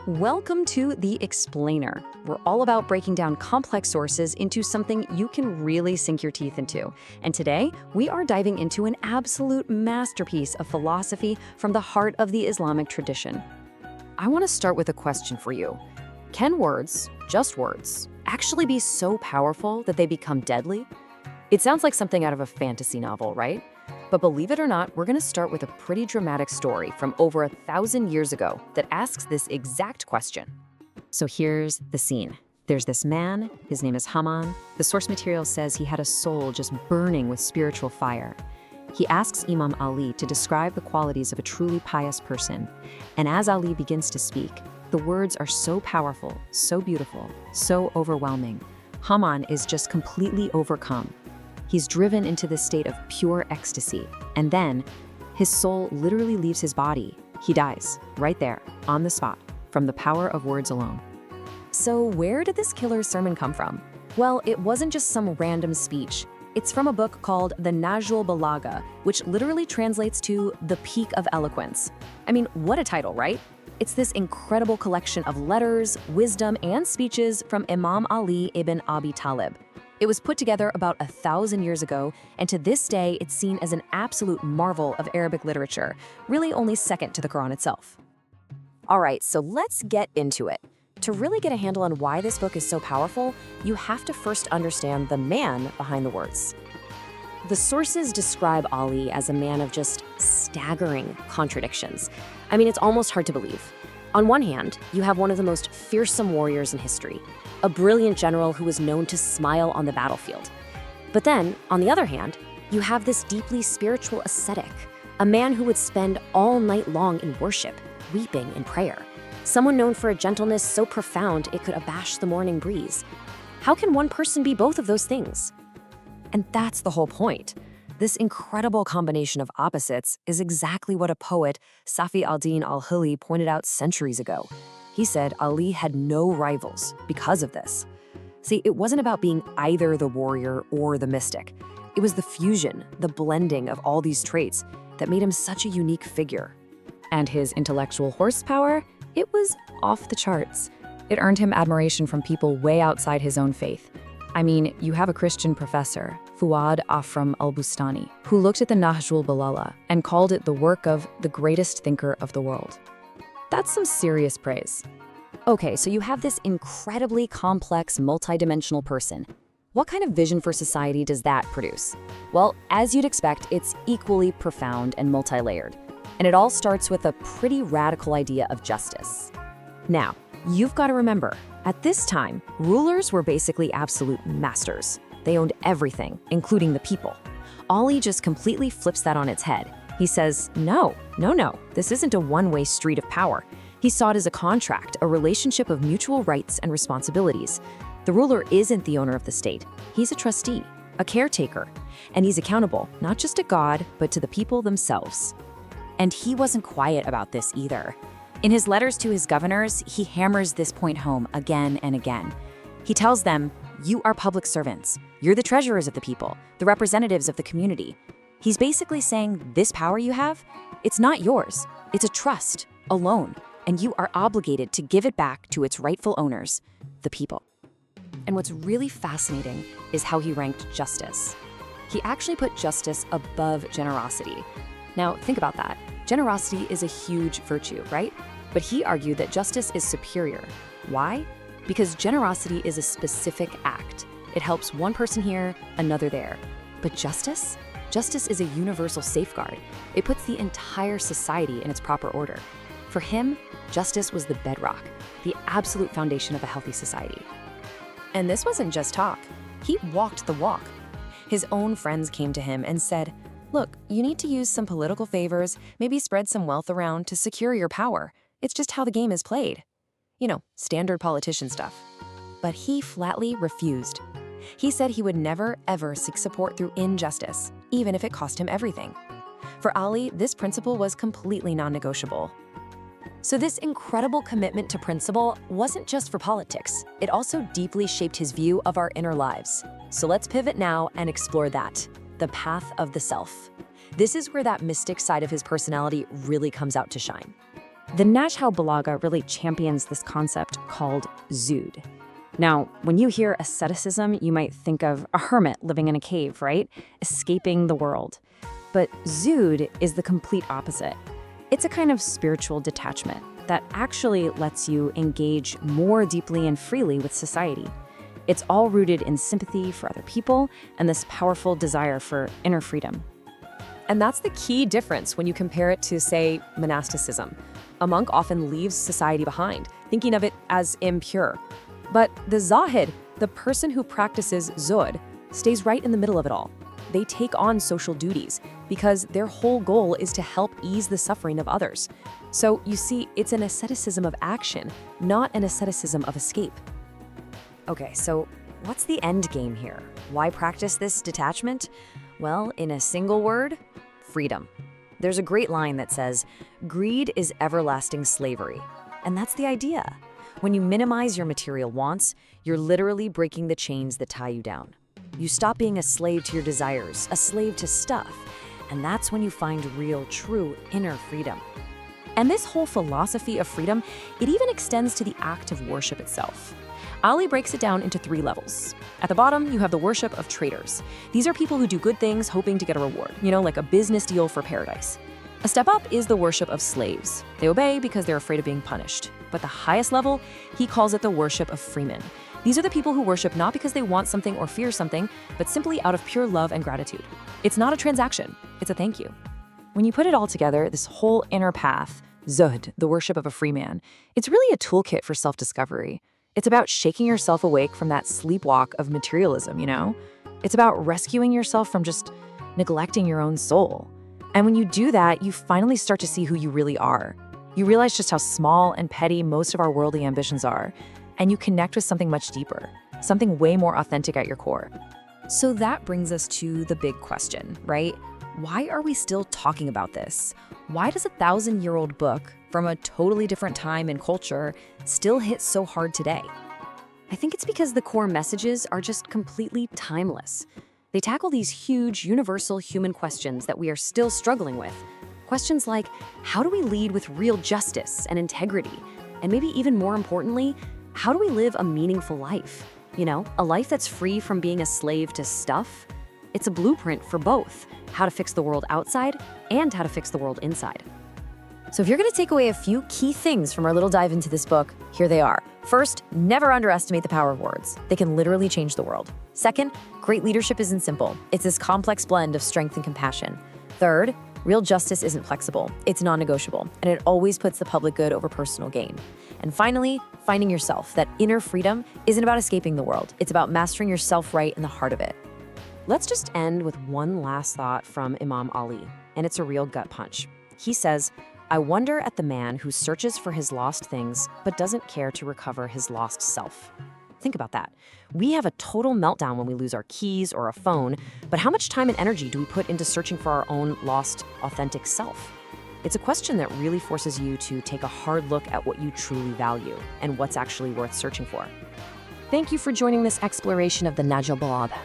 Welcome to The Explainer. We're all about breaking down complex sources into something you can really sink your teeth into. And today, we are diving into an absolute masterpiece of philosophy from the heart of the Islamic tradition. I want to start with a question for you. Can words, just words, actually be so powerful that they become deadly? It sounds like something out of a fantasy novel, right? But believe it or not, we're going to start with a pretty dramatic story from over 1,000 years ago that asks this exact question. So here's the scene. There's this man, his name is Haman. The source material says he had a soul just burning with spiritual fire. He asks Imam Ali to describe the qualities of a truly pious person. And as Ali begins to speak, the words are so powerful, so beautiful, so overwhelming. Haman is just completely overcome. He's driven into this state of pure ecstasy, and then his soul literally leaves his body. He dies, right there, on the spot, from the power of words alone. So where did this killer sermon come from? Well, it wasn't just some random speech. It's from a book called the Nahjul Balagha, which literally translates to the peak of eloquence. I mean, what a title, right? It's this incredible collection of letters, wisdom, and speeches from Imam Ali ibn Abi Talib. It was put together about 1,000 years ago, and to this day, it's seen as an absolute marvel of Arabic literature, really only second to the Quran itself. All right, so let's get into it. To really get a handle on why this book is so powerful, you have to first understand the man behind the words. The sources describe Ali as a man of just staggering contradictions. I mean, it's almost hard to believe. On one hand, you have one of the most fearsome warriors in history, a brilliant general who was known to smile on the battlefield. But then, on the other hand, you have this deeply spiritual ascetic, a man who would spend all night long in worship, weeping in prayer, someone known for a gentleness so profound it could abash the morning breeze. How can one person be both of those things? And that's the whole point. This incredible combination of opposites is exactly what a poet, Safi al-Din al-Hili, pointed out centuries ago. He said Ali had no rivals because of this. See, it wasn't about being either the warrior or the mystic. It was the fusion, the blending of all these traits that made him such a unique figure. And his intellectual horsepower? It was off the charts. It earned him admiration from people way outside his own faith. I mean, you have a Christian professor, Fuad Afram al-Bustani, who looked at the Nahjul Balagha and called it the work of the greatest thinker of the world. That's some serious praise. Okay, so you have this incredibly complex, multidimensional person. What kind of vision for society does that produce? Well, as you'd expect, it's equally profound and multi-layered. And it all starts with a pretty radical idea of justice. Now, you've got to remember, at this time, rulers were basically absolute masters. They owned everything, including the people. Ali just completely flips that on its head. He says, no, this isn't a one-way street of power. He saw it as a contract, a relationship of mutual rights and responsibilities. The ruler isn't the owner of the state. He's a trustee, a caretaker, and he's accountable, not just to God, but to the people themselves. And he wasn't quiet about this either. In his letters to his governors, he hammers this point home again and again. He tells them, you are public servants. You're the treasurers of the people, the representatives of the community. He's basically saying, this power you have, it's not yours. It's a trust, a loan, and you are obligated to give it back to its rightful owners, the people. And what's really fascinating is how he ranked justice. He actually put justice above generosity. Now, think about that. Generosity is a huge virtue, right? But he argued that justice is superior. Why? Because generosity is a specific act. It helps one person here, another there. But justice? Justice is a universal safeguard. It puts the entire society in its proper order. For him, justice was the bedrock, the absolute foundation of a healthy society. And this wasn't just talk. He walked the walk. His own friends came to him and said, look, you need to use some political favors, maybe spread some wealth around to secure your power. It's just how the game is played. You know, standard politician stuff. But he flatly refused. He said he would never, ever seek support through injustice, even if it cost him everything. For Ali, this principle was completely non-negotiable. So this incredible commitment to principle wasn't just for politics. It also deeply shaped his view of our inner lives. So let's pivot now and explore that, the path of the self. This is where that mystic side of his personality really comes out to shine. The Nahjul Balagha really champions this concept called zuhd. Now, when you hear asceticism, you might think of a hermit living in a cave, right? Escaping the world. But zuhd is the complete opposite. It's a kind of spiritual detachment that actually lets you engage more deeply and freely with society. It's all rooted in sympathy for other people and this powerful desire for inner freedom. And that's the key difference when you compare it to, say, monasticism. A monk often leaves society behind, thinking of it as impure. But the zuhd, the person who practices zuhd, stays right in the middle of it all. They take on social duties because their whole goal is to help ease the suffering of others. So you see, it's an asceticism of action, not an asceticism of escape. Okay, so what's the end game here? Why practice this detachment? Well, in a single word, freedom. There's a great line that says, "Greed is everlasting slavery." And that's the idea. When you minimize your material wants, you're literally breaking the chains that tie you down. You stop being a slave to your desires, a slave to stuff. And that's when you find real, true inner freedom. And this whole philosophy of freedom, it even extends to the act of worship itself. Ali breaks it down into 3 levels. At the bottom, you have the worship of traitors. These are people who do good things hoping to get a reward, like a business deal for paradise. A step up is the worship of slaves. They obey because they're afraid of being punished. But the highest level, he calls it the worship of freemen. These are the people who worship not because they want something or fear something, but simply out of pure love and gratitude. It's not a transaction, it's a thank you. When you put it all together, this whole inner path, zuhd, the worship of a free man, it's really a toolkit for self-discovery. It's about shaking yourself awake from that sleepwalk of materialism, It's about rescuing yourself from just neglecting your own soul. And when you do that, you finally start to see who you really are. You realize just how small and petty most of our worldly ambitions are, and you connect with something much deeper, something way more authentic at your core. So that brings us to the big question, right? Why are we still talking about this? Why does a 1,000-year-old book from a totally different time and culture still hit so hard today? I think it's because the core messages are just completely timeless. They tackle these huge, universal human questions that we are still struggling with. Questions like, how do we lead with real justice and integrity? And maybe even more importantly, how do we live a meaningful life? A life that's free from being a slave to stuff? It's a blueprint for both, how to fix the world outside and how to fix the world inside. So if you're going to take away a few key things from our little dive into this book, here they are. First, never underestimate the power of words. They can literally change the world. Second, great leadership isn't simple. It's this complex blend of strength and compassion. Third, real justice isn't flexible. It's non-negotiable, and it always puts the public good over personal gain. And finally, finding yourself. That inner freedom isn't about escaping the world. It's about mastering yourself right in the heart of it. Let's just end with one last thought from Imam Ali, and it's a real gut punch. He says, "I wonder at the man who searches for his lost things but doesn't care to recover his lost self." Think about that. We have a total meltdown when we lose our keys or a phone, but how much time and energy do we put into searching for our own lost, authentic self? It's a question that really forces you to take a hard look at what you truly value and what's actually worth searching for. Thank you for joining this exploration of the Nahjul Balagha.